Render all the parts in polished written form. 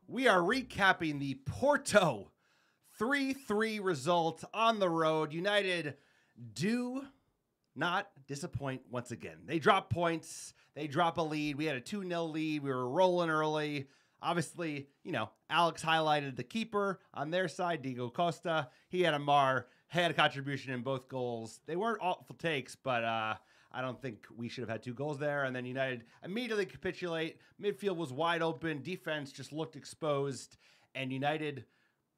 We are recapping the Porto 3-3 result on the road. United do not disappoint once again. They drop points. They drop a lead. We had a 2-0 lead. We were rolling early. Obviously, Alex highlighted the keeper on their side, Diego Costa. He had had a contribution in both goals. They weren't awful takes, but I don't think we should have had 2 goals there. And then United immediately capitulate. Midfield was wide open. Defense just looked exposed. And United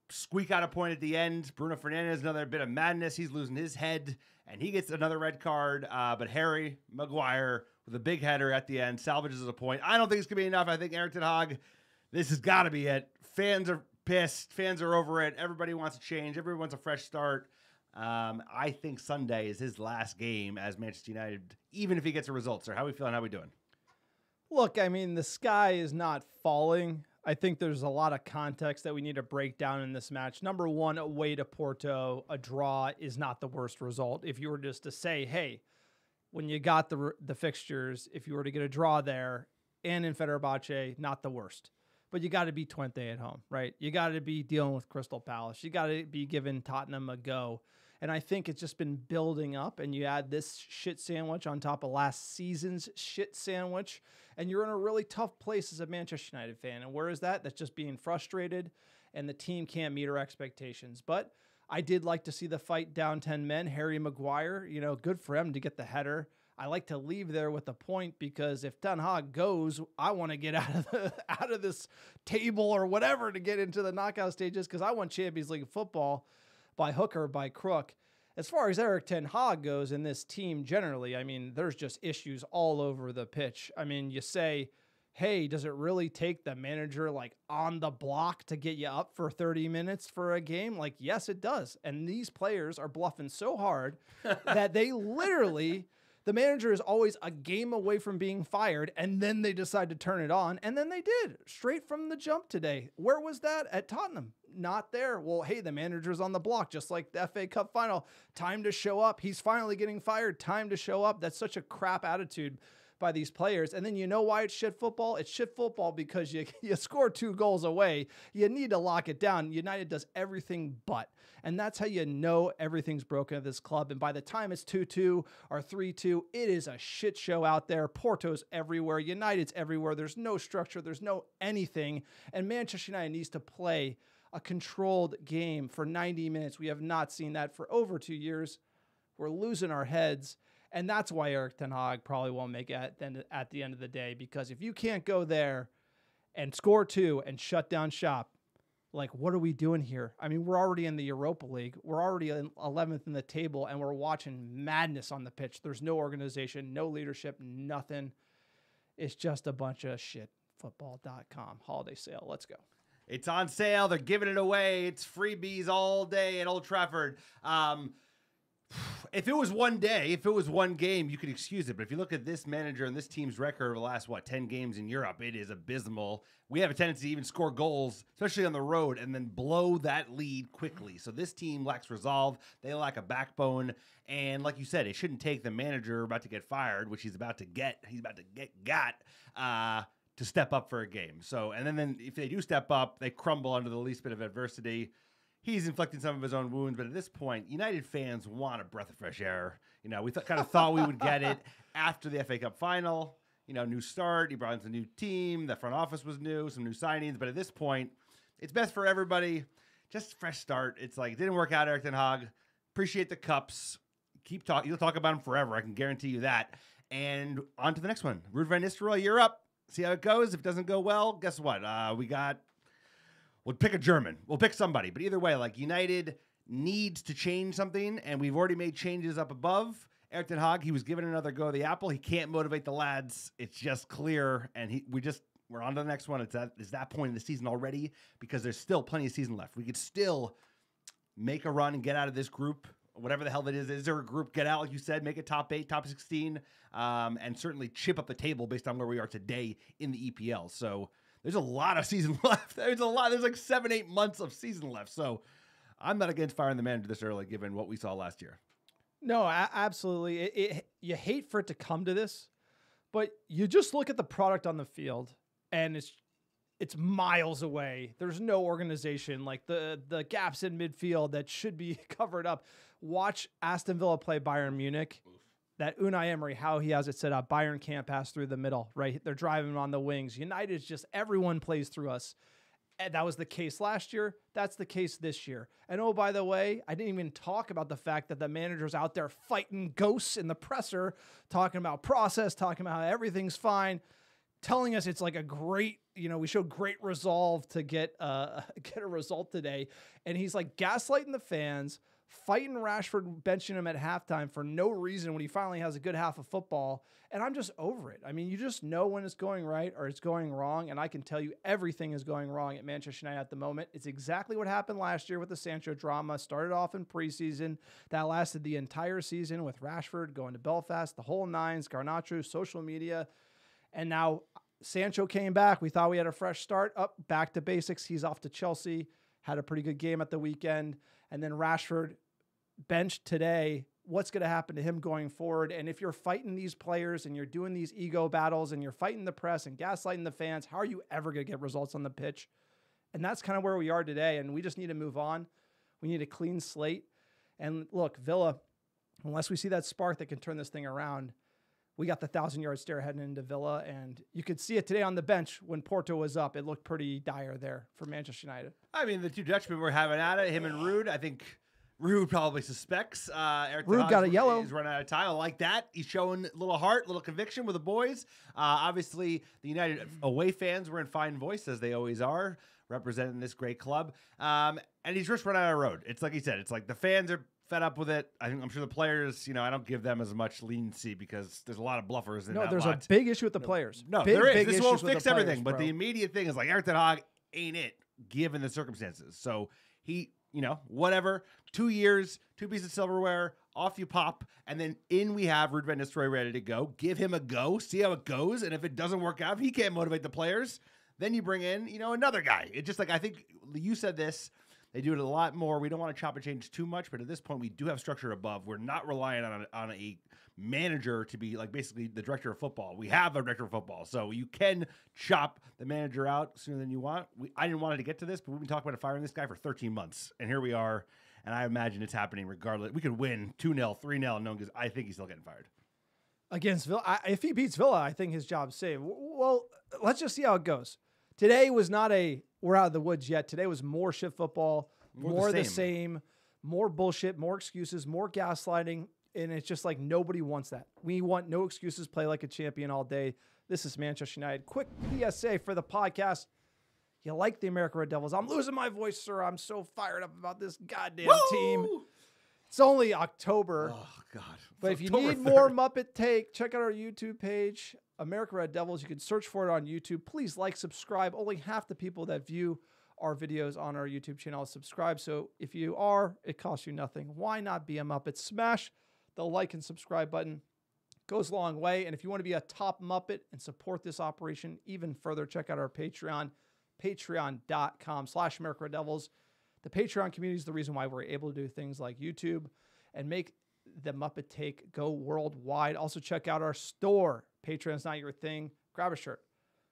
squeak out a point at the end. Bruno Fernandes, another bit of madness. He's losing his head, and he gets another red card. But Harry Maguire, with a big header at the end, salvages a point. I don't think it's going to be enough. I think Erik Ten Hag, this has got to be it. Fans are pissed. Fans are over it. Everybody wants a change. Everybody wants a fresh start. I think Sunday is his last game as Manchester United, even if he gets a result. Sir, how are we feeling? How are we doing? Look, I mean, the sky is not falling. I think there's a lot of context that we need to break down in this match. Number one, away to Porto, a draw is not the worst result. If you were just to say, hey, when you got the fixtures, if you were to get a draw there and in Fenerbahce, not the worst. But you got to beat Twente at home, right? You got to be dealing with Crystal Palace. You got to be giving Tottenham a go. And I think it's just been building up, and you add this shit sandwich on top of last season's shit sandwich, and you're in a really tough place as a Manchester United fan. And where is that? That's just being frustrated, and the team can't meet our expectations. But I did like to see the fight down 10 men. Harry Maguire, good for him to get the header. I like to leave there with a point because if Ten Hag goes, I want to get out of this table or whatever to get into the knockout stages because I want Champions League football by hook or by crook. As far as Erik Ten Hag goes in this team generally, I mean, there's just issues all over the pitch. I mean, you say, hey, does it really take the manager on the block to get you up for 30 minutes for a game? Yes, it does. And these players are bluffing so hard that they literally... The manager is always a game away from being fired, and then they decide to turn it on, and then they did, straight from the jump today. Where was that? At Tottenham. Not there. Well, hey, the manager's on the block, just like the FA Cup final. Time to show up. He's finally getting fired. Time to show up. That's such a crap attitude by these players. And then you know why it's shit football? It's shit football because you score 2 goals away. You need to lock it down. United does everything but. And that's how you know everything's broken at this club. And by the time it's 2-2 or 3-2, it is a shit show out there. Porto's everywhere. United's everywhere. There's no structure. There's no anything. And Manchester United needs to play a controlled game for 90 minutes. We have not seen that for over 2 years. We're losing our heads. And that's why Erik Ten Hag probably won't make it at the end of the day, because if you can't go there and score 2 and shut down shop, what are we doing here? I mean, we're already in the Europa League. We're already in 11th in the table, and we're watching madness on the pitch. There's no organization, no leadership, nothing. It's just a bunch of shit. Football.com holiday sale. Let's go. It's on sale. They're giving it away. It's freebies all day at Old Trafford. If it was one day, if it was one game, you could excuse it. But if you look at this manager and this team's record over the last, 10 games in Europe, it is abysmal. We have a tendency to even score goals, especially on the road, and then blow that lead quickly. So this team lacks resolve. They lack a backbone. And like you said, it shouldn't take the manager about to get fired, which he's about to get to step up for a game. So, and then if they do step up, they crumble under the least bit of adversity. He's inflicting some of his own wounds, but at this point, United fans want a breath of fresh air. We kind of thought we would get it after the FA Cup final. New start. He brought in a new team. The front office was new, some new signings. But at this point, it's best for everybody. Just a fresh start. It's it didn't work out, Erik Ten Hag. Appreciate the cups. Keep talking. You'll talk about them forever. I can guarantee you that. And on to the next one. Ruud van Nistelrooy, you're up. See how it goes. If it doesn't go well, guess what? We'll pick a German. We'll pick somebody. But either way, United needs to change something, and we've already made changes up above. Erik Ten Hag, he was given another go of the apple. He can't motivate the lads. It's just clear, and we're on to the next one. It's that point in the season already because there's still plenty of season left. We could still make a run and get out of this group, whatever the hell it is. Is there a group? Get out, like you said, make it top 8, top 16, and certainly chip up the table based on where we are today in the EPL. So there's a lot of season left. There's 7-8 months of season left. So I'm not against firing the manager this early, given what we saw last year. No, absolutely. You hate for it to come to this, but you just look at the product on the field, and it's miles away. There's no organization. Like the gaps in midfield that should be covered up. Watch Aston Villa play Bayern Munich. That Unai Emery, how he has it set up. Bayern can't pass through the middle, right? They're driving on the wings. United's just, everyone plays through us. And that was the case last year. That's the case this year. And oh, by the way, I didn't even talk about the fact that the manager's out there fighting ghosts in the presser, talking about process, talking about how everything's fine, telling us it's like a great, we showed great resolve to get a result today. And he's like gaslighting the fans, fighting Rashford, benching him at halftime for no reason when he finally has a good half of football. And I'm just over it. I mean, you just know when it's going right or it's going wrong. And I can tell you everything is going wrong at Manchester United at the moment. It's exactly what happened last year with the Sancho drama. Started off in preseason. That lasted the entire season with Rashford going to Belfast, the whole nines, Garnacho, social media. And now Sancho came back. We thought we had a fresh start. Back to basics. He's off to Chelsea. Had a pretty good game at the weekend. And then Rashford benched today. What's going to happen to him going forward? And if you're fighting these players and you're doing these ego battles and you're fighting the press and gaslighting the fans, how are you ever going to get results on the pitch? And that's kind of where we are today. And we just need to move on. We need a clean slate. And look, Villa, unless we see that spark that can turn this thing around, we got the 1,000-yard stare heading into Villa. And you could see it today on the bench when Porto was up. It looked pretty dire there for Manchester United. I mean, the two Dutchmen were having at it, him and Ruud. I think Ruud probably suspects Erik Ten Ruud Hag got a yellow. He's running out of time. I like that. He's showing a little heart, a little conviction with the boys. Obviously, the United away fans were in fine voice, as they always are, representing this great club. And he's just run out of road. It's like he said. It's like the fans are fed up with it. I'm sure the players, I don't give them as much leniency because there's a lot of bluffers in that there's lot. a big issue with the players. No, big, there is. Big This won't issues fix with the everything. players, But the immediate thing is like Erik Ten Hag ain't it, given the circumstances. So he, whatever, 2 years, 2 pieces of silverware, off you pop, and then in we have Ruud van Nistelrooy ready to go. Give him a go, see how it goes, and if it doesn't work out, if he can't motivate the players, then you bring in, another guy. It's just like, I think you said this, they do it a lot more. We don't want to chop and change too much, but at this point, we do have structure above. We're not relying on a manager to be like basically the director of football. We have a director of football, so you can chop the manager out sooner than you want. I didn't want it to get to this, but we've been talking about firing this guy for 13 months, and here we are, and I imagine it's happening regardless. We could win 2-0, 3-0, and no one goes, I think he's still getting fired. Against Villa, if he beats Villa, I think his job's saved. Well, let's just see how it goes. Today was not we're out of the woods yet. Today was more shit football, more the same, more bullshit, more excuses, more gaslighting. And it's just like nobody wants that. We want no excuses, play like a champion all day. This is Manchester United. Quick PSA for the podcast. You like the American Red Devils? I'm losing my voice, sir. I'm so fired up about this goddamn team. It's only October. Oh, God. But if you need more Muppet Take, check out our YouTube page, American Red Devils. You can search for it on YouTube. Please like, subscribe. Only half the people that view our videos on our YouTube channel subscribe. So if you are, it costs you nothing. Why not be a Muppet? Smash the like and subscribe button. Goes a long way. And if you want to be a top Muppet and support this operation even further, check out our Patreon, patreon.com/American Red Devils. The Patreon community is the reason why we're able to do things like YouTube and make the Muppet Take go worldwide. Also, check out our store. Patreon's not your thing. Grab a shirt,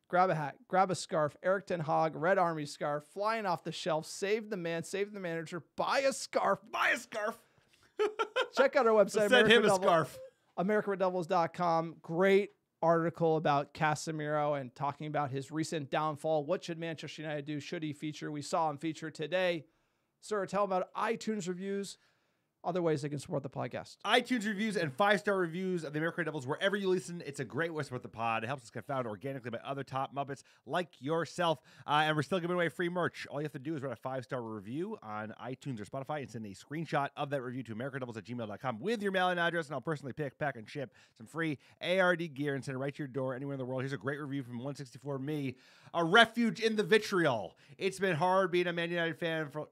grab a hat, grab a scarf. Erik Ten Hag, Red Army scarf, flying off the shelf. Save the man, save the manager. Buy a scarf. Buy a scarf. Check out our website. Send him a scarf. AmericanRedDevils.com. Great article about Casemiro and talking about his recent downfall. What should Manchester United do? Should he feature? We saw him feature today. Sir, tell him about iTunes reviews, other ways they can support the podcast. iTunes reviews and 5-star reviews of the American Devils wherever you listen. It's a great way to support the pod. It helps us get found organically by other top Muppets like yourself. And we're still giving away free merch. All you have to do is write a 5-star review on iTunes or Spotify and send a screenshot of that review to americanrevils@gmail.com with your mailing address, and I'll personally pick, pack, and ship some free ARD gear and send it right to your door anywhere in the world. Here's a great review from 164 Me, a refuge in the vitriol. It's been hard being a Man United fan for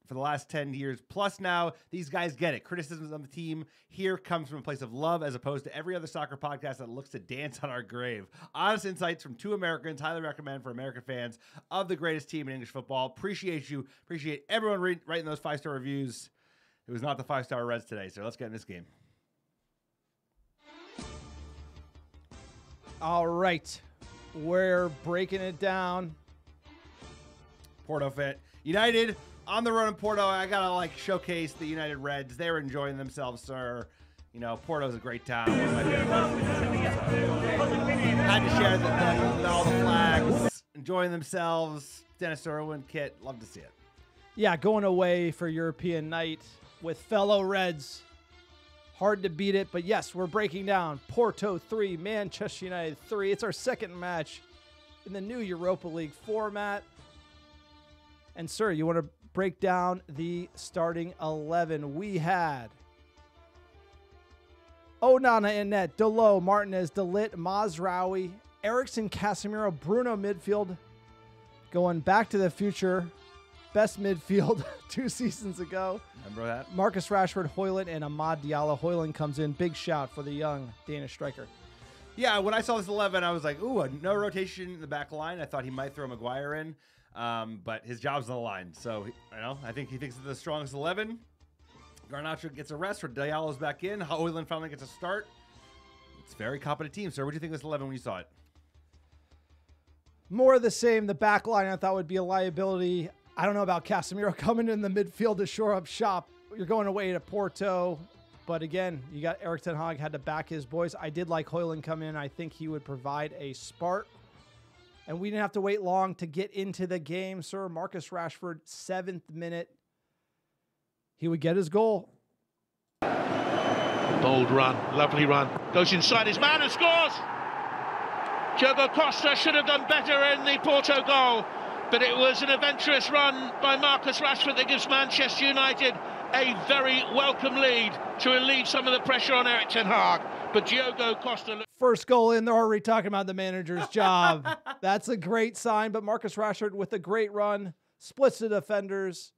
the last 10 years. Plus now, these guys get it. Criticisms of the team here comes from a place of love as opposed to every other soccer podcast that looks to dance on our grave. Honest insights from two Americans. Highly recommend for American fans of the greatest team in English football. Appreciate you. Appreciate everyone writing those 5-star reviews. It was not the 5-star Reds today, so let's get in this game. All right. We're breaking it down. Porto fit. United on the road in Porto. I gotta like showcase the United Reds. They're enjoying themselves, sir. You know, Porto's a great town. One of my favorite places. Had to share the all the flags, enjoying themselves. Dennis Irwin, Kit, love to see it. Yeah, going away for European night with fellow Reds. Hard to beat it, but yes, we're breaking down Porto 3, Manchester United 3. It's our second match in the new Europa League format. And, sir, you want to break down the starting 11. We had Onana in net, Dalot, Martinez, De Ligt, Mazraoui, Eriksen, Casemiro, Bruno midfield. Going back to the future, best midfield 2 seasons ago. Remember that? Marcus Rashford, Hojlund, and Amad Diallo. Hojlund comes in. Big shout for the young Danish striker. Yeah, when I saw this 11, I was like, ooh, no rotation in the back line. I thought he might throw Maguire in, but his job's on the line. So, I think he thinks it's the strongest 11. Garnacho gets a rest. Diallo's back in. Hojlund finally gets a start. It's a very competent team. Sir, what do you think of this 11 when you saw it? More of the same. The back line I thought would be a liability. I don't know about Casemiro coming in the midfield to shore up shop. You're going away to Porto. But again, you got Erik Ten Hag had to back his boys. I did like Hojlund come in. I think he would provide a spark. And we didn't have to wait long to get into the game, sir. Marcus Rashford, 7th minute. He would get his goal. Bold run, lovely run. Goes inside his man and scores! Diogo Costa should have done better in the Porto goal. But it was an adventurous run by Marcus Rashford that gives Manchester United a very welcome lead to relieve some of the pressure on Erik Ten Hag. But Diogo Costa... First goal in, they're already talking about the manager's job. That's a great sign, but Marcus Rashford with a great run, splits the defenders.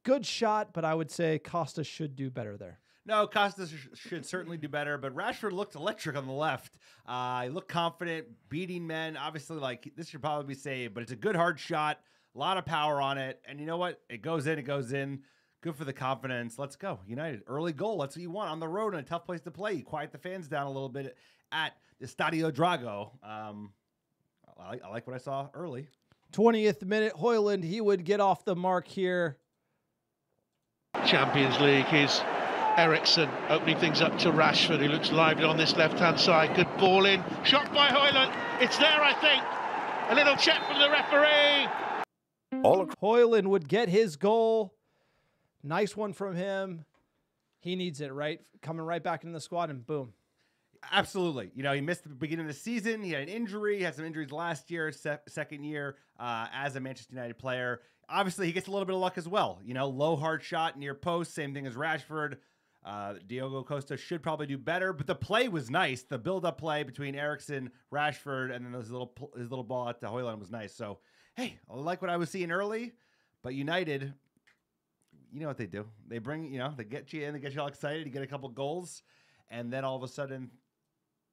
Good shot, but I would say Costa should do better there. No, Costa should certainly do better, but Rashford looked electric on the left. He looked confident, beating men. Obviously, like, this should probably be saved, but it's a good, hard shot. A lot of power on it. And you know what? It goes in, it goes in. Good for the confidence. Let's go. United, early goal. That's what you want on the road in a tough place to play. You quiet the fans down a little bit at the Stadio Drago. I like what I saw early. 20th minute, Hojlund, he would get off the mark here. Champions League is Eriksen opening things up to Rashford, who looks lively on this left-hand side. Good ball in. Shot by Hojlund. It's there, I think. A little check from the referee. Hojlund would get his goal. Nice one from him. He needs it, right? Coming right back into the squad, and boom. Absolutely. He missed the beginning of the season. He had an injury. He had some injuries last year, second year as a Manchester United player. Obviously, he gets a little bit of luck as well. Low, hard shot, near post. Same thing as Rashford. Diogo Costa should probably do better, but the play was nice. The build-up play between Eriksen, Rashford, and then his little ball at the Hojlund was nice. So, hey, I like what I was seeing early, but United, you know what they do. They bring, they get you in, they get you all excited, you get a couple goals, and then all of a sudden,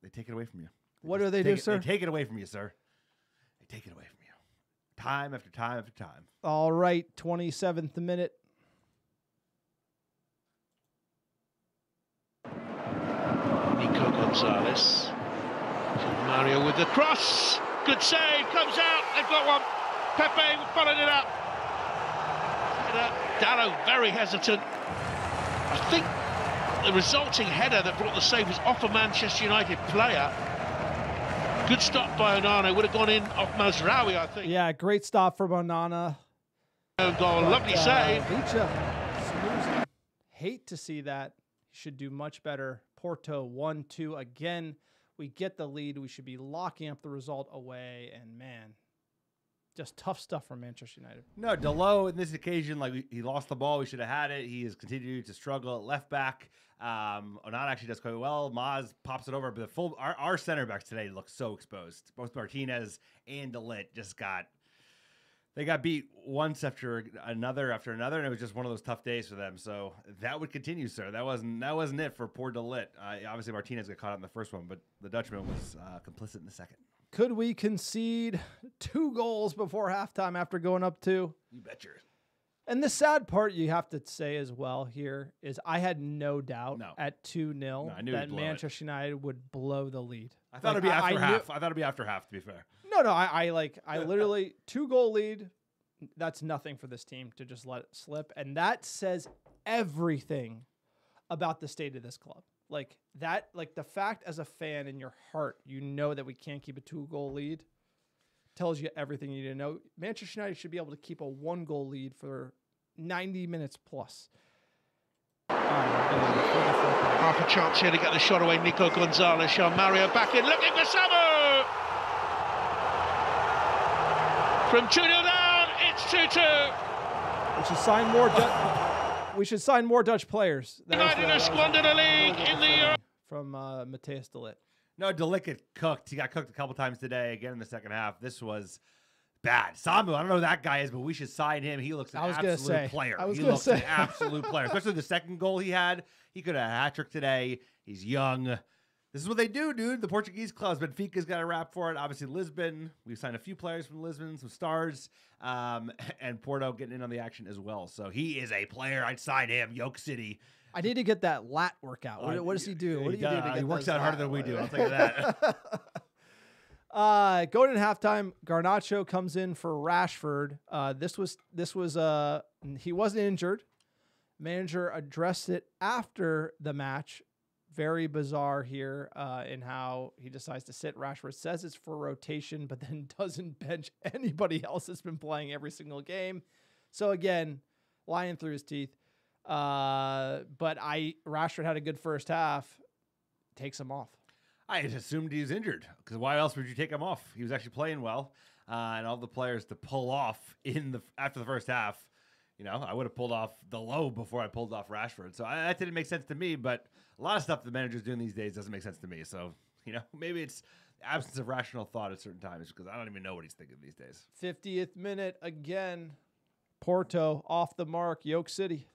they take it away from you. What do they do, sir? They take it away from you, sir. They take it away from you. Time after time after time. All right, 27th minute. Nico Gonzalez. Mario with the cross. Good save. Comes out. They've got one. Pepe followed it up. Dallo very hesitant. I think the resulting header that brought the save was off a Manchester United player. Good stop by Onana. Would have gone in off Mazraoui, I think. Yeah, great stop from Onana. Own goal. Lovely save. Hate to see that. He should do much better. Porto 1-2 again. We get the lead. We should be locking up the result away. And man, just tough stuff from Manchester United. No, Dalot in this occasion, he lost the ball. We should have had it. He has continued to struggle at left back. Onana actually does quite well. Maz pops it over, but our center backs today look so exposed. Both Martinez and De Ligt they got beat once after another, and it was just one of those tough days for them. So that would continue, sir. That wasn't it for poor De Ligt. Obviously, Martinez got caught out in the first one, but the Dutchman was complicit in the second. Could we concede 2 goals before halftime after going up 2? You betcha. And the sad part you have to say as well here is I had no doubt at 2-0 that Manchester United would blow the lead. I thought it'd be after half. I thought it'd be after half, to be fair. No, I literally 2-goal lead. That's nothing for this team to just let it slip. And that says everything about the state of this club. Like the fact as a fan in your heart, you know that we can't keep a 2-goal lead tells you everything you need to know. Manchester United should be able to keep a 1-goal lead for 90 minutes plus. Half a chance here to get the shot away. Nico Gonzalez, Sean Mario back in, looking for Samu! From 2-0 down, it's 2-2. We should sign more Dutch players. United have squandered a league in the Euro. From Matthias de Ligt. No, de Ligt got cooked. He got cooked a couple times today, again in the second half. This was bad. Samu, I don't know who that guy is, but we should sign him. He looks an absolute player. He looks an absolute player. Especially the second goal he had. He could have a hat-trick today. He's young. This is what they do, dude. The Portuguese clubs. Benfica's got a rap for it. Obviously, Lisbon. We've signed a few players from Lisbon, some stars, and Porto getting in on the action as well. So he is a player. I'd sign him. Yoke City. I need to get that lat workout. What does he do? What do you do to get he works out harder than we do. I'll tell you that. Going in halftime, Garnacho comes in for Rashford. This was he wasn't injured. Manager addressed it after the match. Very bizarre here in how he decides to sit. Rashford says it's for rotation, but then doesn't bench anybody else that's been playing every single game. So again, lying through his teeth. But Rashford had a good first half. Takes him off. I just assumed he was injured because why else would you take him off? He was actually playing well, and all the players to pull off after the first half. You know, I would have pulled off the low before I pulled off Rashford. So that didn't make sense to me, but a lot of stuff the manager's doing these days doesn't make sense to me. So, you know, maybe it's absence of rational thought at certain times because I don't even know what he's thinking these days. 50th minute again. Porto off the mark. Yoke City.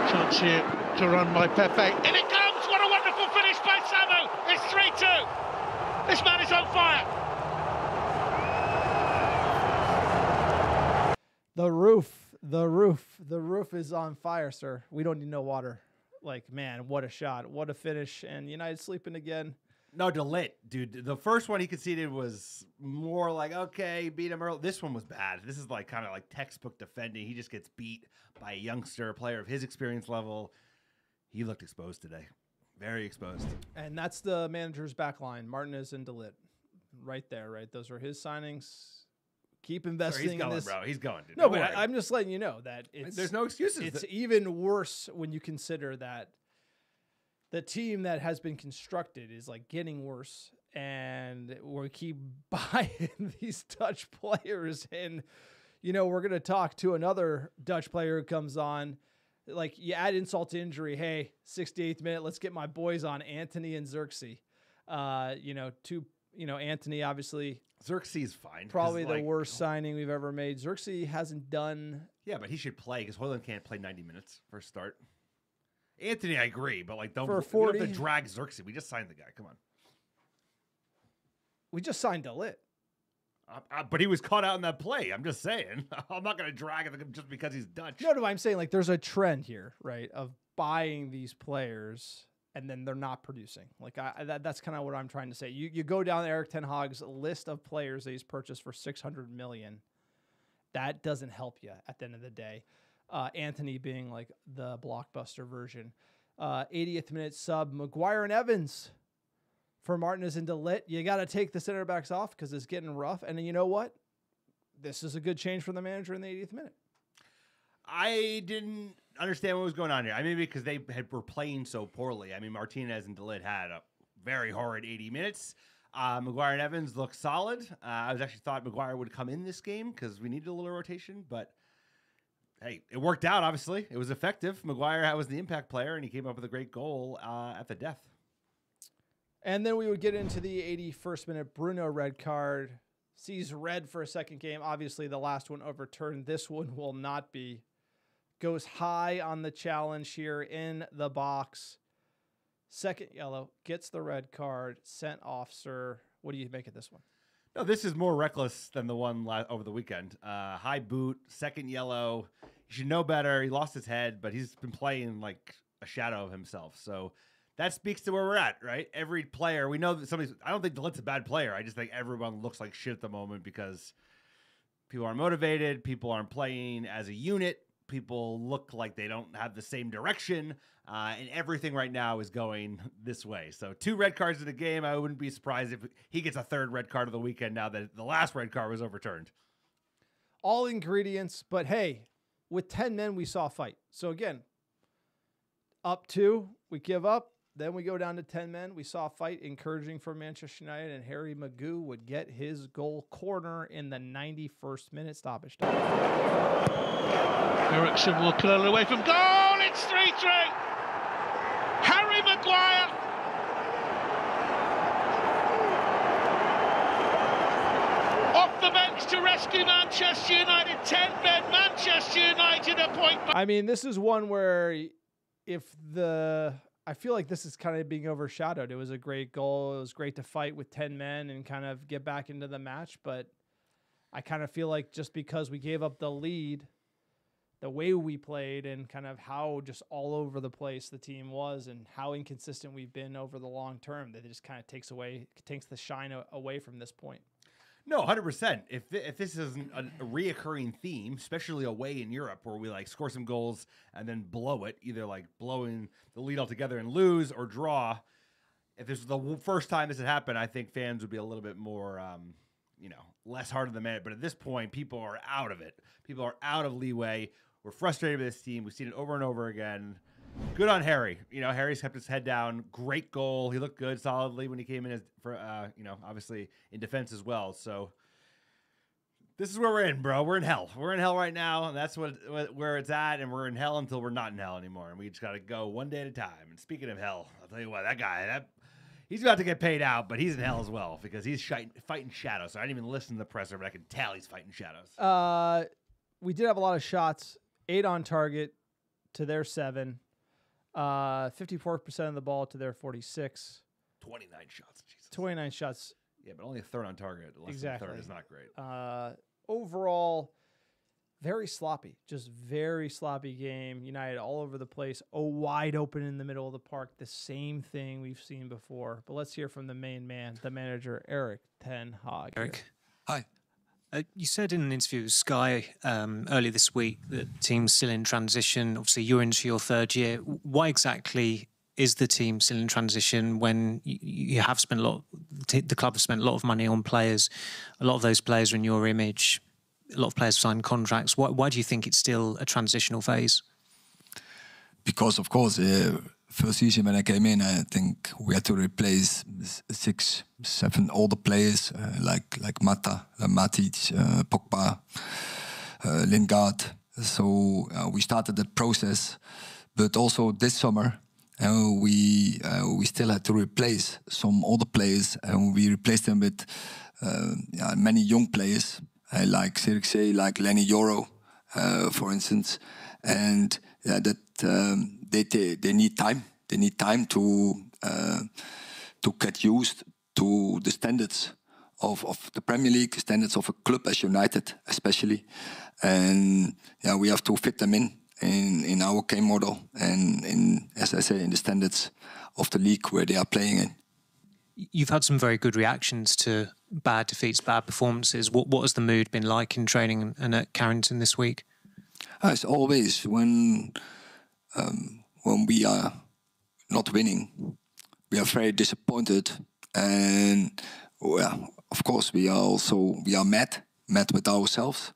Chance here to run by Pepe. In it comes! What a wonderful finish by Samu! It's 3-2. This man is on fire. The roof is on fire, sir. We don't need no water. Like, man, what a shot. What a finish. And United sleeping again. No, de Ligt, dude. The first one he conceded was more like, okay, beat him early. This one was bad. This is like kind of like textbook defending. He just gets beat by a youngster, a player of his experience level. He looked exposed today. Very exposed. And that's the manager's back line, Martinez and de Ligt. Right there, right? Those are his signings. Keep investing he's going, in this. bro. He's going, dude. No, but I'm just letting you know that there's no excuses. It's even worse when you consider that the team that has been constructed is like getting worse, and we keep buying these Dutch players. And you know, we're gonna talk to another Dutch player who comes on. Like, you add insult to injury. Hey, 68th minute, let's get my boys on, Anthony and Xerxes. Anthony obviously. Xerxes fine. Probably the worst signing we've ever made. Xerxes hasn't done. Yeah, but he should play because Hojlund can't play 90 minutes for a start. Anthony, I agree, but like don't have to drag Xerxes. We just signed the guy. Come on. We just signed de Ligt. But he was caught out in that play. I'm just saying. I'm not going to drag him just because he's Dutch. No, I'm saying like there's a trend here, right, of buying these players and then they're not producing. Like that's kind of what I'm trying to say. You go down Erik Ten Hag's list of players that he's purchased for $600 million. That doesn't help you at the end of the day. Anthony being like the blockbuster version. 80th minute sub, Maguire and Evans for Martinez and de Ligt. You got to take the center backs off because it's getting rough. And then you know what? This is a good change from the manager in the 80th minute. I didn't understand what was going on here. I mean, because they were playing so poorly. I mean, Martinez and de Ligt had a very horrid 80 minutes. Maguire and Evans look solid. I was actually thought Maguire would come in this game because we needed a little rotation, but hey, it worked out, obviously. It was effective. Maguire was the impact player, and he came up with a great goal at the death. And then we would get into the 81st minute Bruno red card. Sees red for a second game. Obviously, the last one overturned. This one will not be. Goes high on the challenge here in the box. Second yellow. Gets the red card. Sent off, sir. What do you make of this one? No, this is more reckless than the one over the weekend. High boot, second yellow. He should know better. He lost his head, but he's been playing like a shadow of himself. So that speaks to where we're at, right? Every player, we know that I don't think de Ligt's a bad player. I just think everyone looks like shit at the moment because People aren't motivated. People aren't playing as a unit. People look like they don't have the same direction. And everything right now is going this way. So 2 red cards in a game. I wouldn't be surprised if he gets a 3rd red card of the weekend now that the last red card was overturned. All ingredients, but hey, with 10 men, we saw a fight. So again, up 2, we give up. Then we go down to 10 men. We saw a fight, encouraging for Manchester United, and Harry Maguire would get his goal corner in the 91st minute stoppage time. Eriksson will curl away from goal. It's 3-3. Harry Maguire. Off the bench to rescue Manchester United. 10 men. Manchester United a point. I mean, this is one where I feel like this is kind of being overshadowed. It was a great goal. It was great to fight with 10 men and kind of get back into the match. But I kind of feel like just because we gave up the lead, the way we played and kind of how just all over the place the team was and how inconsistent we've been over the long term, that it just kind of takes the shine away from this point. No, 100%. If this isn't a reoccurring theme, especially away in Europe, where we like score some goals and then blow it, either like blowing the lead altogether and lose or draw. If this was the first time this had happened, I think fans would be a little bit more, less hard on the minute. But at this point, people are out of it. People are out of leeway. We're frustrated with this team. We've seen it over and over again. Good on Harry. Harry's kept his head down. Great goal. He looked good solidly when he came in obviously in defense as well. So this is where we're in, bro. We're in hell. We're in hell right now, and that's where it's at. And we're in hell until we're not in hell anymore. And we just got to go one day at a time. And speaking of hell, I'll tell you what, that guy, he's about to get paid out, but he's in hell as well because he's fighting shadows. So I didn't even listen to the presser, but I can tell he's fighting shadows. We did have a lot of shots. 8 on target to their 7. 54% of the ball to their 46. 29 shots. Jesus. 29 shots. Yeah, but only a third on target. Less Exactly. than a third is not great. Overall, very sloppy. Just very sloppy game. United all over the place. Wide open in the middle of the park. The same thing we've seen before. But let's hear from the main man, the manager, Erik Ten Hag. Erik, hi. You said in an interview with Sky earlier this week that the team's still in transition. Obviously, you're into your 3rd year. Why exactly is the team still in transition when you have spent the club has spent a lot of money on players? A lot of those players are in your image. A lot of players have signed contracts. Why do you think it's still a transitional phase? Because, of course, first season when I came in, I think we had to replace 6, 7 older players like Mata, Matic, Pogba, Lingard. So we started that process, but also this summer we still had to replace some older players, and we replaced them with many young players like Sirkzee, like Lenny Yoro, for instance, and that. They need time. They need time to get used to the standards of the Premier League, standards of a club as United, especially. And we have to fit them in our game model and as I say, in the standards of the league where they are playing in. You've had some very good reactions to bad defeats, bad performances. What has the mood been like in training and at Carrington this week? As always, when we are not winning, we are very disappointed, and of course we are mad with ourselves,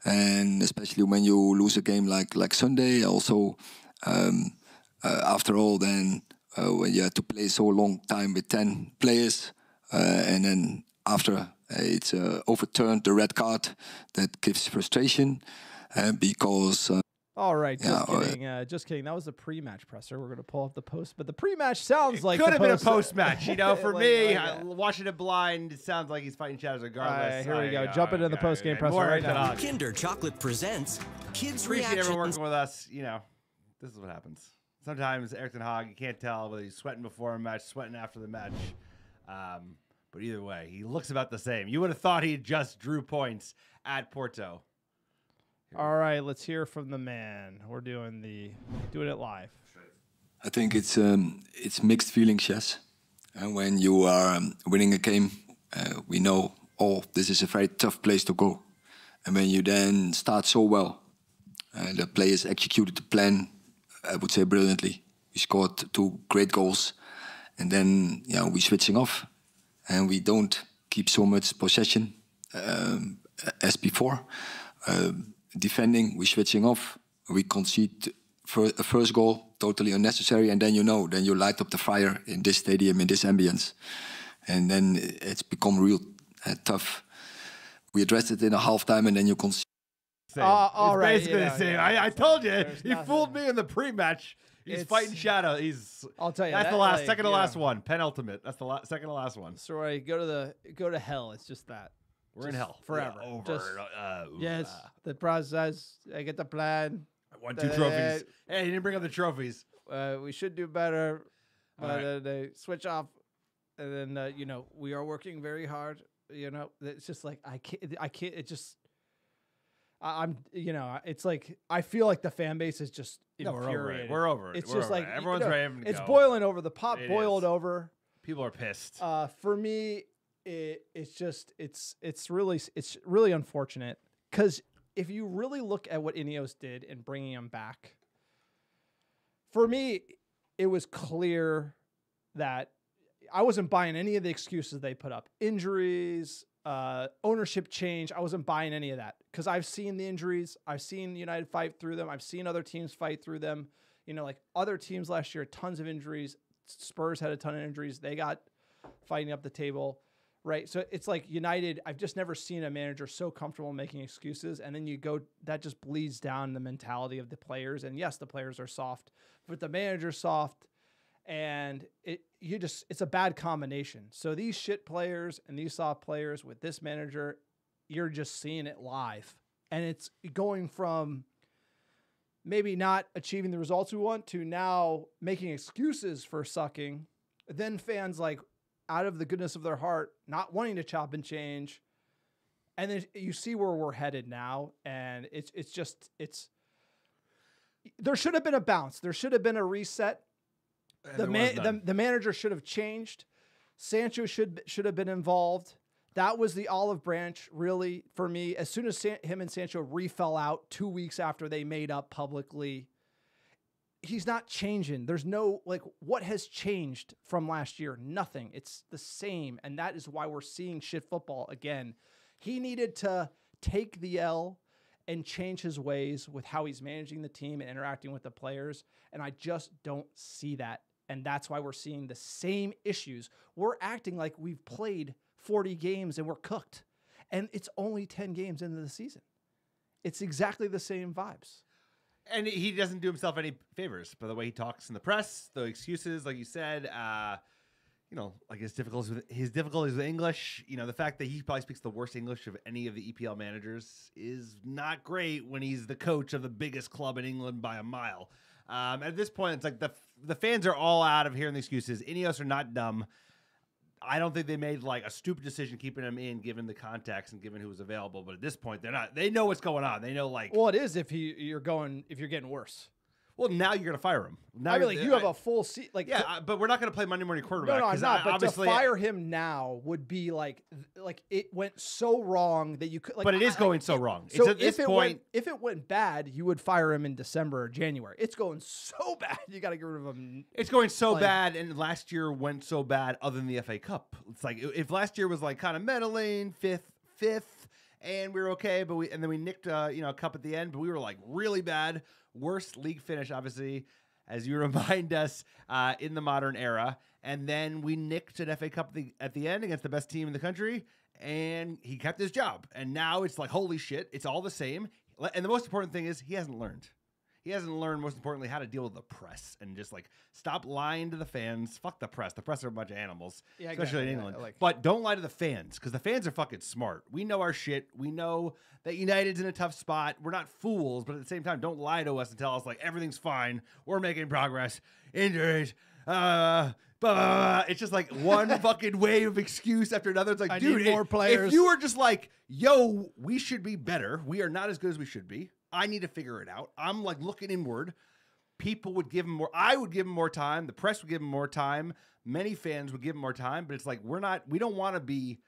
and especially when you lose a game like Sunday. Also, after all, then when you have to play so long time with 10 players, and then after it's overturned the red card, that gives frustration, because. All right, just kidding. That was the pre-match presser. We're going to pull up the post, but the pre-match sounds like could have been a post-match. For like, me, watching it blind, it sounds like he's fighting shadows regardless. Here we go. Jump into the post-game presser right now. Kinder Chocolate presents Kids Appreciate Reactions. everyone working with us. This is what happens. Sometimes Erik Ten Hag, you can't tell whether he's sweating before a match, sweating after the match. But either way, he looks about the same. You would have thought he just drew points at Porto. All right, let's hear from the man. We're doing it live. I think it's mixed feelings, yes. And when you are winning a game, we know, this is a very tough place to go. And when you then start so well, the players executed the plan, I would say brilliantly. We scored 2 great goals, and then we're switching off, and we don't keep so much possession as before. Defending, we're switching off. We concede a first goal, totally unnecessary, and then then you light up the fire in this stadium, in this ambience, and then it's become real tough. We addressed it in a halftime, and then you concede. All right, basically yeah, the same. yeah, I told you, he nothing. Fooled me in the pre-match. He's fighting shadow. I'll tell you, that's that, the last, like, second to last one, penultimate. That's the second to last one. Sorry, go to hell. It's just that we're in hell forever. Yeah, over. Just, yes, the process. I get the plan. Won 2 trophies. Hey, he didn't bring up the trophies. We should do better, but right. they switch off, and then we are working very hard. It's just like I can't. It just. I'm, it's like I feel like the fan base is just infuriated. We're over it. It's just like everyone's ready to It's go. boiling over. The pot boiled over. People are pissed. For me, it's really unfortunate because if you really look at what Ineos did in bringing him back, for me, it was clear that I wasn't buying any of the excuses they put up. Injuries. Ownership change. I wasn't buying any of that because I've seen the injuries. I've seen United fight through them. I've seen other teams fight through them. Like other teams last year, tons of injuries. Spurs had a ton of injuries. They got fighting up the table, right? So it's like United, I've just never seen a manager so comfortable making excuses. And then that just bleeds down the mentality of the players. And yes, the players are soft, but the manager's soft. And it's a bad combination. So these shit players and these soft players with this manager, you're just seeing it live. And it's going from maybe not achieving the results we want to now making excuses for sucking. Then fans out of the goodness of their heart, not wanting to chop and change. And then you see where we're headed now. And there should have been a bounce. There should have been a reset. The manager should have changed. Sancho should have been involved. That was the olive branch, really, for me. As soon as him and Sancho fell out 2 weeks after they made up publicly, he's not changing. There's no, what has changed from last year? Nothing. It's the same, and that is why we're seeing shit football again. He needed to take the L and change his ways with how he's managing the team and interacting with the players, and I just don't see that. And that's why we're seeing the same issues. We're acting like we've played 40 games and we're cooked. And it's only 10 games into the season. It's exactly the same vibes. And he doesn't do himself any favors by the way he talks in the press, the excuses, like you said, like his difficulties with English. The fact that he probably speaks the worst English of any of the EPL managers is not great when he's the coach of the biggest club in England by a mile. At this point, it's like the fans are all out of hearing the excuses. Ineos are not dumb. I don't think they made a stupid decision keeping him in, given the context and given who was available. But at this point, they're not. They know what's going on. They know Well, it is if you're getting worse. Well, now you're going to fire him. Now you have a full seat. But we're not going to play Monday morning quarterback. No, I'm not. But to fire him now would be like it went so wrong that you could. But it is going so wrong. So it's at this point, if it went bad, you would fire him in December or January. It's going so bad, you got to get rid of him. It's going so bad, and last year went so bad. Other than the FA Cup, it's like if last year was kind of meddling, fifth, and we were okay, but then we nicked a cup at the end, but we were really bad. Worst league finish, obviously, as you remind us, in the modern era. And then we nicked an FA Cup at the end against the best team in the country, and he kept his job. And now it's holy shit, it's all the same. And the most important thing is he hasn't learned. He hasn't learned, most importantly, how to deal with the press and just stop lying to the fans. Fuck the press. The press are a bunch of animals, especially in England. But don't lie to the fans because the fans are fucking smart. We know our shit. We know that United's in a tough spot. We're not fools, but at the same time, don't lie to us and tell us everything's fine. We're making progress. Injuries. Blah, blah, blah. It's just one fucking wave of excuse after another. It's I need more players. If you were just yo, we should be better. We are not as good as we should be. I need to figure it out. I'm looking inward. People would give him more. I would give him more time. The press would give him more time. Many fans would give him more time. But it's we don't want to be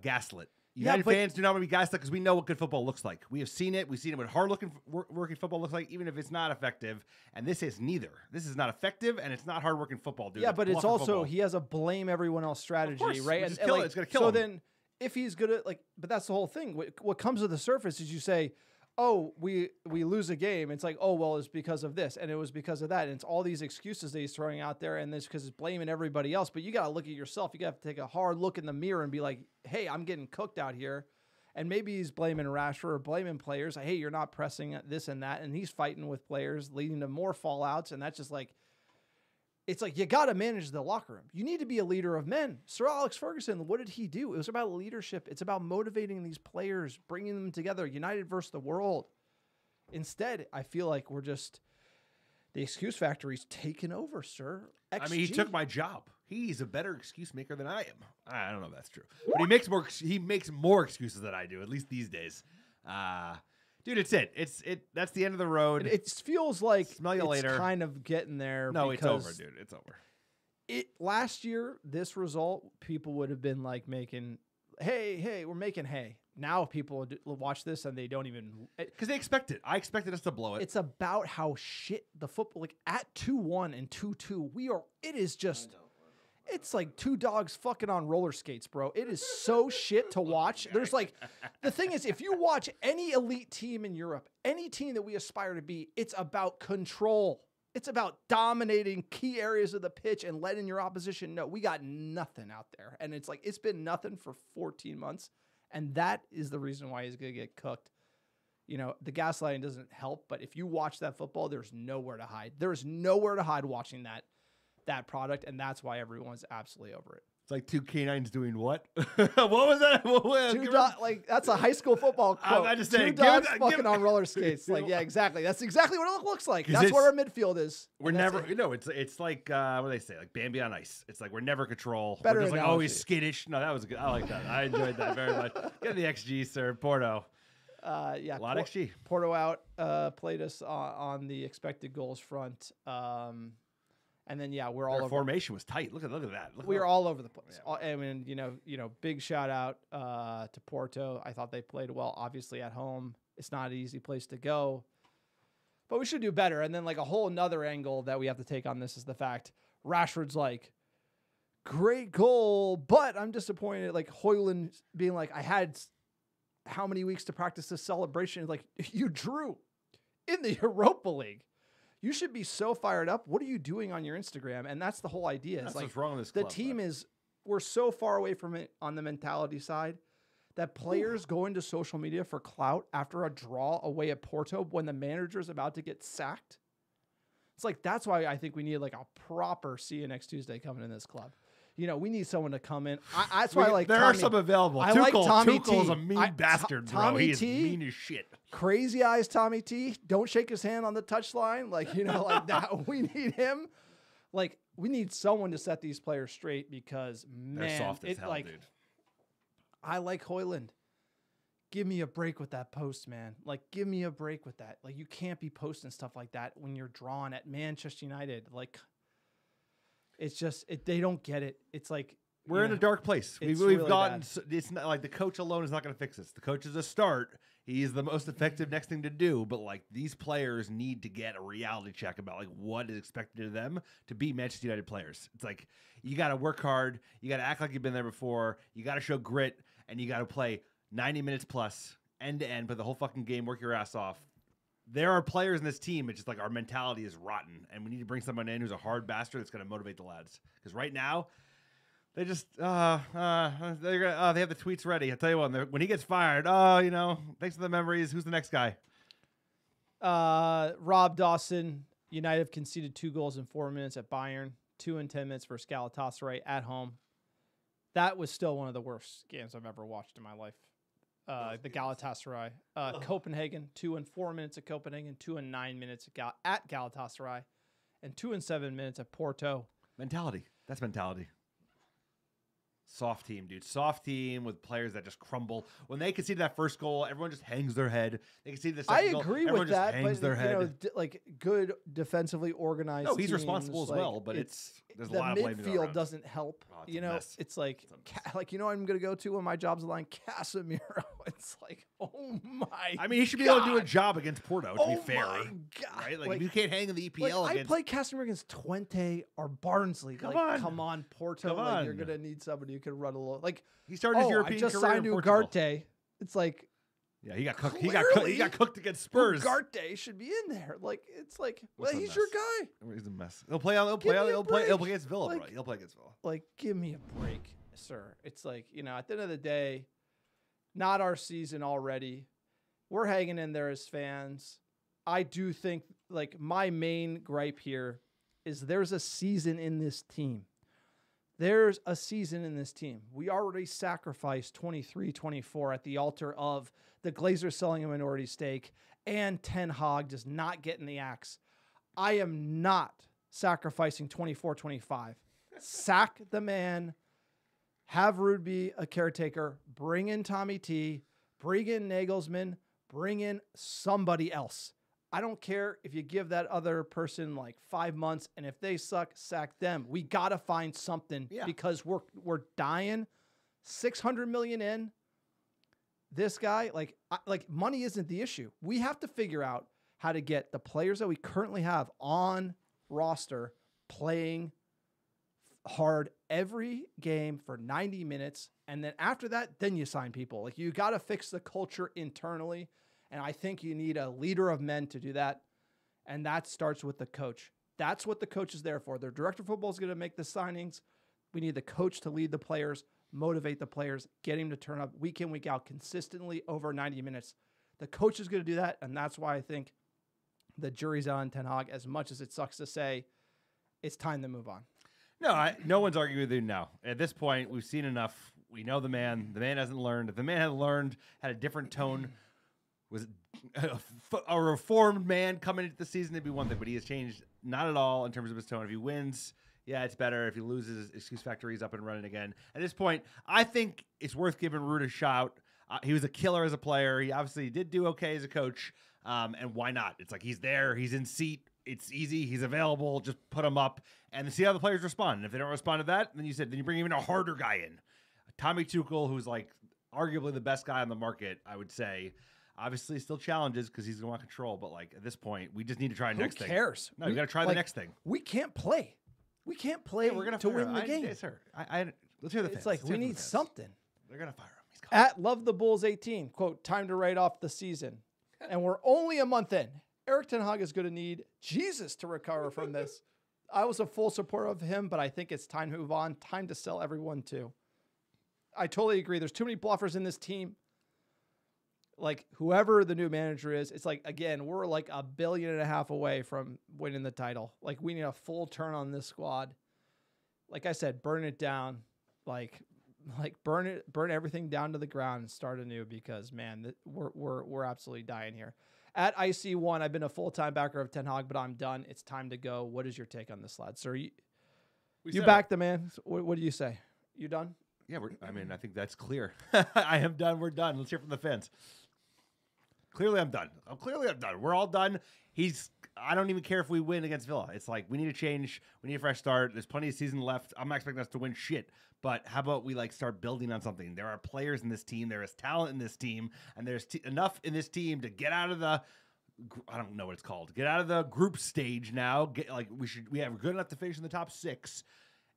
gaslit. United fans do not want to be gassed up because we know what good football looks like. We have seen it. We've seen it what hard-looking working football looks like, even if it's not effective. And this is neither. This is not effective, and it's not hard-working football, dude. Yeah, but it's also football. He has a blame everyone else strategy, right? And kill it. It's gonna kill him. So then, if he's good at but that's the whole thing. What comes to the surface is you say, "Oh, we lose a game." It's like, "Oh, well, it's because of this, and it was because of that." And it's all these excuses that he's throwing out there, and this because it's blaming everybody else. But you got to look at yourself. You got to take a hard look in the mirror and be like, "Hey, I'm getting cooked out here." And maybe he's blaming Rashford or blaming players. Like, hey, you're not pressing this and that. And he's fighting with players, leading to more fallouts. And that's just like, it's like, you got to manage the locker room. You need to be a leader of men. Sir Alex Ferguson, what did he do? It was about leadership. It's about motivating these players, bringing them together, united versus the world. Instead, I feel like we're just, the excuse factory's taken over, sir. XG. I mean, he took my job. He's a better excuse maker than I am. I don't know if that's true, but he makes more excuses than I do, at least these days. Dude, it's it. That's the end of the road. It feels like Smell you it's later. kind of getting there. No, it's over, dude. It's over. Last year, this result, people would have been like making, hey, we're making hay. Now people watch this and they don't even, because they expect it. I expected us to blow it. It's about how shit the football, like at 2-1 and 2-2, it is just. It's like two dogs fucking on roller skates, bro. It is so shit to watch. There's like, the thing is, if you watch any elite team in Europe, any team that we aspire to be, it's about control. It's about dominating key areas of the pitch and letting your opposition know we got nothing out there. And it's like, it's been nothing for 14 months. And that is the reason why he's going to get cooked. You know, the gaslighting doesn't help, but if you watch that football, there's nowhere to hide. There is nowhere to hide watching that product, and that's why everyone's absolutely over it. It's like two canines doing what? What was that? Like that's a high school football quote. I just saying, two dogs fucking on roller skates. Like, yeah, exactly. That's exactly what it looks like. That's what our midfield is. We're never, it's like what do they say? Like Bambi on ice. It's like we're never control. Better we're just analogy. like, oh, he's skittish. No, that was good. I like that. I enjoyed that very much. Get the XG, sir. Porto. Yeah, a lot of XG. Porto out played us on the expected goals front. And then we're all Their over. formation was tight. Look at that. We were all over the place. Yeah. I mean, big shout out to Porto. I thought they played well. Obviously at home, it's not an easy place to go, but we should do better. And then like a whole nother angle that we have to take on this is the fact Rashford's like, great goal, but I'm disappointed. Like Hojlund being like, I had how many weeks to practice this celebration? Like you drew in the Europa League. You should be so fired up. What are you doing on your Instagram? And that's the whole idea. That's like what's wrong with this the club, team though. we're so far away from it on the mentality side that players go into social media for clout after a draw away at Porto when the manager's about to get sacked. It's like, that's why I think we need like a proper see you next Tuesday coming in this club. We need someone to come in. That's why I like there Tommy. Are some available. I like Tommy T. Tuchel's a mean bastard, bro. Tommy He is T, mean as shit. Crazy eyes, Tommy T. Don't shake his hand on the touchline. Like, like that. We need him. Like, we need someone to set these players straight because, man, they're soft as hell, dude. I like Hojlund. Give me a break with that post, man. Like, give me a break with that. Like, you can't be posting stuff like that when you're drawn at Manchester United. Like, it's just, they don't get it. It's like, we're in a dark place. We've really gotten. bad. It's not like the coach alone is not going to fix this. The coach is a start. He's the most effective next thing to do. But like these players need to get a reality check about like what is expected of them to be Manchester United players. It's like you got to work hard. You got to act like you've been there before. You got to show grit, and you got to play 90 minutes plus end to end, but the whole fucking game, work your ass off. There are players in this team. It's just like our mentality is rotten, and we need to bring someone in who's a hard bastard that's going to motivate the lads. Because right now. They just they have the tweets ready. I tell you what, when he gets fired, thanks for the memories. Who's the next guy? Rob Dawson. United have conceded 2 goals in 4 minutes at Bayern, 2 in 10 minutes versus Galatasaray at home. That was still one of the worst games I've ever watched in my life. The Galatasaray, Copenhagen, 2 in 4 minutes at Copenhagen, 2 in 9 minutes at Galatasaray, and 2 in 7 minutes at Porto. Mentality. That's mentality. Soft team, dude. Soft team with players that just crumble. When they concede that first goal, everyone just hangs their head. They concede the second goal, agree everyone with just that, hangs but their head. like good defensively organized. No, he's teams, responsible as like, well, but there's a the lot of blame to go midfield around. doesn't help. Oh, it's a mess. It's like like I'm gonna go to when my job's aligned. Casemiro. It's like, oh my. I mean, he should be able to do a job against Porto. To be fair, my God. right? Like if you can't hang in the EPL I against. play Casemiro against Twente or Barnsley. Come on, Porto. Come Like, you're on. gonna need somebody who can run a little. Like He started his European I just career signed in Portugal. Ugarte. It's like. Yeah, he got cooked. Clearly, He got cooked against Spurs. Ugarte should be in there. Like it's like, well, What's a he's mess? your guy. He's a mess. He'll play against Villa, bro. Like- He'll play against Villa. Like, give me a break, sir. It's like, at the end of the day, not our season already. We're hanging in there as fans. I do think, like, my main gripe here is there's a season in this team. There's a season in this team. We already sacrificed 23-24 at the altar of the Glazers selling a minority stake and Ten Hag just not getting the axe. I am not sacrificing 24-25. Sack the man. Have Rude be a caretaker. Bring in Tommy T. Bring in Nagelsmann. Bring in somebody else. I don't care if you give that other person like 5 months, and if they suck, sack them. We got to find something because we're dying. 600 million in. This guy, like money isn't the issue. We have to figure out how to get the players that we currently have on roster playing hard every game for 90 minutes. And then after that, then you sign people. Like, you got to fix the culture internally. And I think you need a leader of men to do that. And that starts with the coach. That's what the coach is there for. Their director of football is going to make the signings. We need the coach to lead the players, motivate the players, get him to turn up week in, week out consistently over 90 minutes. The coach is going to do that. And that's why I think the jury's out on Ten Hag. As much as it sucks to say, it's time to move on. No, no one's arguing with you now. At this point, we've seen enough. We know the man. The man hasn't learned. If the man had learned, had a different tone, was a reformed man coming into the season, it'd be one thing. But he has changed not at all in terms of his tone. If he wins, yeah, it's better. If he loses, excuse factory is up and running again. At this point, I think it's worth giving Ruud a shout. He was a killer as a player. He obviously did do okay as a coach. And why not? It's like he's there. He's in seat. It's easy. He's available. Just put him up and see how the players respond. And if they don't respond to that, then you bring even a harder guy in. Tommy Tuchel, who's like arguably the best guy on the market, I would say. Obviously, still challenges because he's going to want control. But like at this point, we just need to try the next thing. Who cares? No, we got to try the next thing. We can't play. We can't play. We're gonna to win the game. Sir, let's hear the fans. It's like Let's hear we from the need fans. something. They're gonna fire him. He's gone. At Love the Bulls 18, quote, time to write off the season. And we're only a month in. Erik Ten Hag is going to need Jesus to recover from this. I was a full supporter of him, but I think it's time to move on. Time to sell everyone too. I totally agree. There's too many bluffers in this team. Like, whoever the new manager is, it's like, again, we're like $1.5 billion away from winning the title. Like, we need a full turn on this squad. Like I said, burn it down. Like burn everything down to the ground and start anew because, man, we're absolutely dying here. At IC1, I've been a full-time backer of Ten Hag, but I'm done. It's time to go. What is your take on this, lad? Sir, you backed the man. What do you say? You done? Yeah, I think that's clear. I am done. We're done. Let's hear from the fans. Clearly, I'm done. I'm done. We're all done. I don't even care if we win against Villa. It's like, we need a change. We need a fresh start. There's plenty of season left. I'm not expecting us to win shit. But how about we start building on something? There are players in this team. There is talent in this team. And there's enough in this team to get out of the, I don't know what it's called. Get out of the group stage now. We have good enough to finish in the top 6.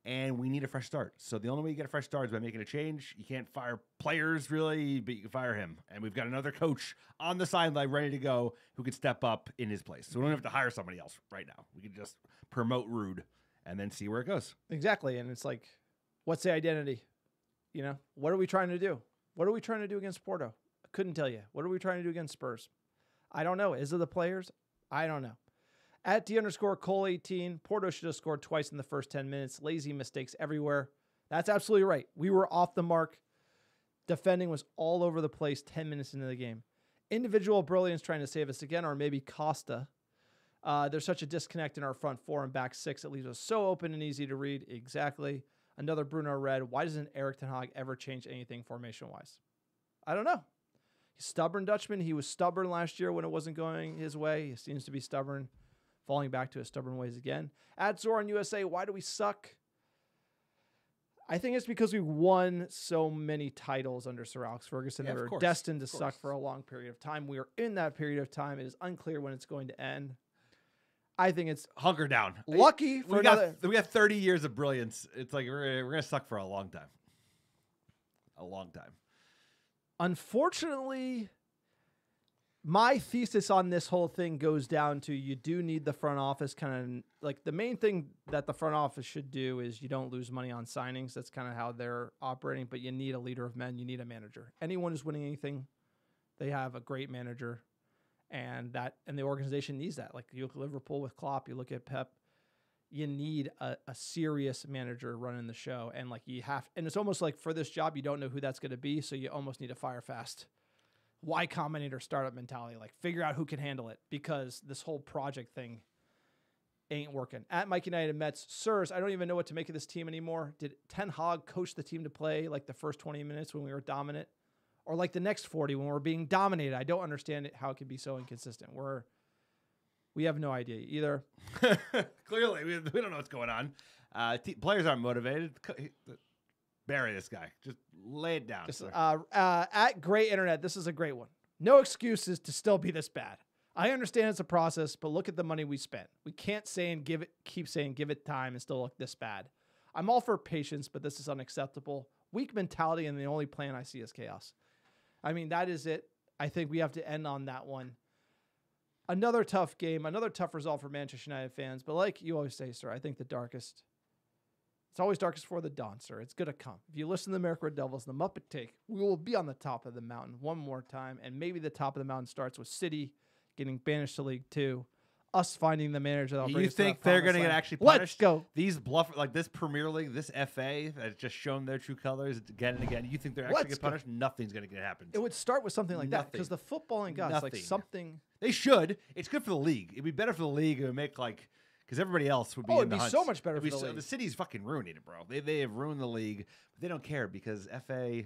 And we need a fresh start. So the only way you get a fresh start is by making a change. You can't fire players, really, but you can fire him. And we've got another coach on the sideline ready to go who could step up in his place. So we don't have to hire somebody else right now. We can just promote Ruud and then see where it goes. Exactly. And it's like, what's the identity? What are we trying to do? What are we trying to do against Porto? I couldn't tell you. What are we trying to do against Spurs? I don't know. Is it the players? I don't know. At D_Cole18, Porto should have scored twice in the first 10 minutes. Lazy mistakes everywhere. That's absolutely right. We were off the mark. Defending was all over the place 10 minutes into the game. Individual brilliance trying to save us again, or maybe Costa. There's such a disconnect in our front 4 and back 6. It leaves us so open and easy to read. Exactly. Another Bruno Red. Why doesn't Erik Ten Hag ever change anything formation-wise? I don't know. He's stubborn Dutchman. He was stubborn last year when it wasn't going his way. He seems to be stubborn, falling back to his stubborn ways again. At Zoran USA, why do we suck? I think it's because we won so many titles under Sir Alex Ferguson. Yeah, we were course, destined to suck for a long period of time. We are in that period of time. It is unclear when it's going to end. I think it's hunker down. Lucky for we got 30 years of brilliance. It's like we're gonna suck for a long time. A long time. Unfortunately, my thesis on this whole thing goes down to you do need the front office kind of like the main thing that the front office should do is you don't lose money on signings. That's kind of how they're operating, but you need a leader of men. You need a manager. Anyone who's winning anything, they have a great manager, and the organization needs that. Like you look at Liverpool with Klopp, you look at Pep, you need a serious manager running the show. And like and it's almost like for this job, you don't know who that's going to be. So you almost need to fire fast. Y Combinator startup mentality, like figure out who can handle it because this whole project thing ain't working. At Mike United Mets, sirs, I don't even know what to make of this team anymore. Did Ten Hag coach the team to play like the first 20 minutes when we were dominant or like the next 40 when we're being dominated? I don't understand how it can be so inconsistent. We have no idea either. Clearly, we don't know what's going on. Players aren't motivated. Bury this guy. Just lay it down. At Great Internet, this is a great one. No excuses to still be this bad. I understand it's a process, but look at the money we spent. We can't keep saying give it time and still look this bad. I'm all for patience, but this is unacceptable. Weak mentality, and the only plan I see is chaos. I mean, that is it. I think we have to end on that one. Another tough game, another tough result for Manchester United fans. But like you always say, sir, I think it's always darkest before the dawn, sir. It's going to come. If you listen to the American Red Devils and the Muppet Take, we will be on the top of the mountain one more time. And maybe the top of the mountain starts with City getting banished to League 2, us finding the manager that'll bring us to the think they're going to get actually punished? Let's go. These this Premier League, this FA that's just shown their true colors again and again. You think they're actually get punished? Nothing's going to happen. It would start with something like that because the footballing guys like something. They should. It's good for the league. It'd be better for the league. It would make because everybody else would be. It'd be so much better for the league. The city's fucking ruining it, bro. They have ruined the league, but they don't care because FA.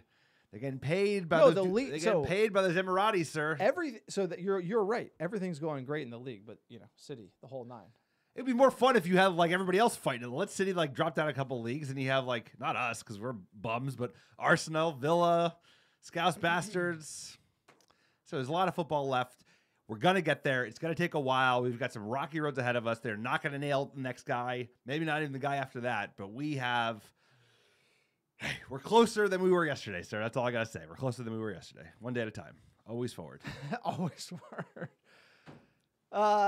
They're getting paid by those Emiratis, sir. You're right. Everything's going great in the league, but City, the whole nine. It'd be more fun if you had like everybody else fighting. Let City like drop down a couple leagues, and you have like not us because we're bums, but Arsenal, Villa, Scouse Bastards. So there's a lot of football left. We're gonna get there. It's gonna take a while. We've got some rocky roads ahead of us. They're not gonna nail the next guy. Maybe not even the guy after that, but we're closer than we were yesterday, sir. That's all I gotta say. We're closer than we were yesterday. One day at a time. Always forward. Always forward.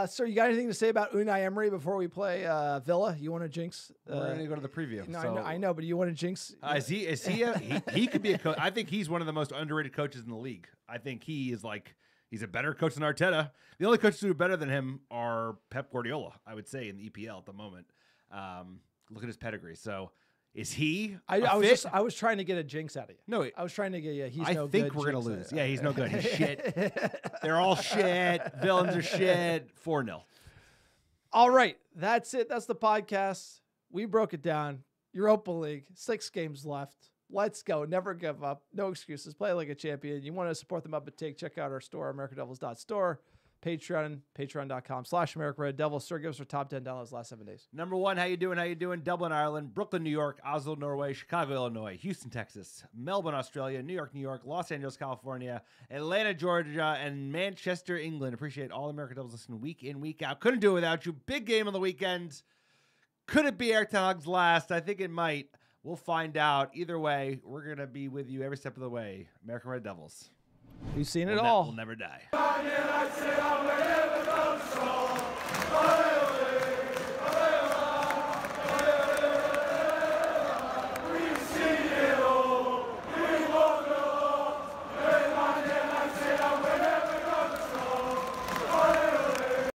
Sir, you got anything to say about Unai Emery before we play Villa? You want to jinx? We're gonna go to the preview. No, so. I know, but you want to jinx? He could be a coach. I think he's one of the most underrated coaches in the league. I think he's a better coach than Arteta. The only coaches who are better than him are Pep Guardiola, I would say, in the EPL at the moment. Look at his pedigree. So. Is he? I was trying to get a jinx out of you. No, I was trying to get you. I think we're gonna lose. Yeah, he's no good. He's shit. They're all shit. Villains are shit. 4-0. All right, that's it. That's the podcast. We broke it down. Europa League, 6 games left. Let's go. Never give up. No excuses. Play like a champion. You want to support them up at Take? Check out our store, americanreddevils.store. Patreon, patreon.com/AmericanRedDevils. Sir, give us our top 10 downloads last 7 days. Number 1, how you doing? Dublin, Ireland, Brooklyn, New York, Oslo, Norway, Chicago, Illinois, Houston, Texas, Melbourne, Australia, New York, Los Angeles, California, Atlanta, Georgia, and Manchester, England. Appreciate all American Devils listening week in, week out. Couldn't do it without you. Big game on the weekend. Could it be Erik Ten Hag's last? I think it might. We'll find out. Either way, we're going to be with you every step of the way. American Red Devils. We've seen it all. We'll never die.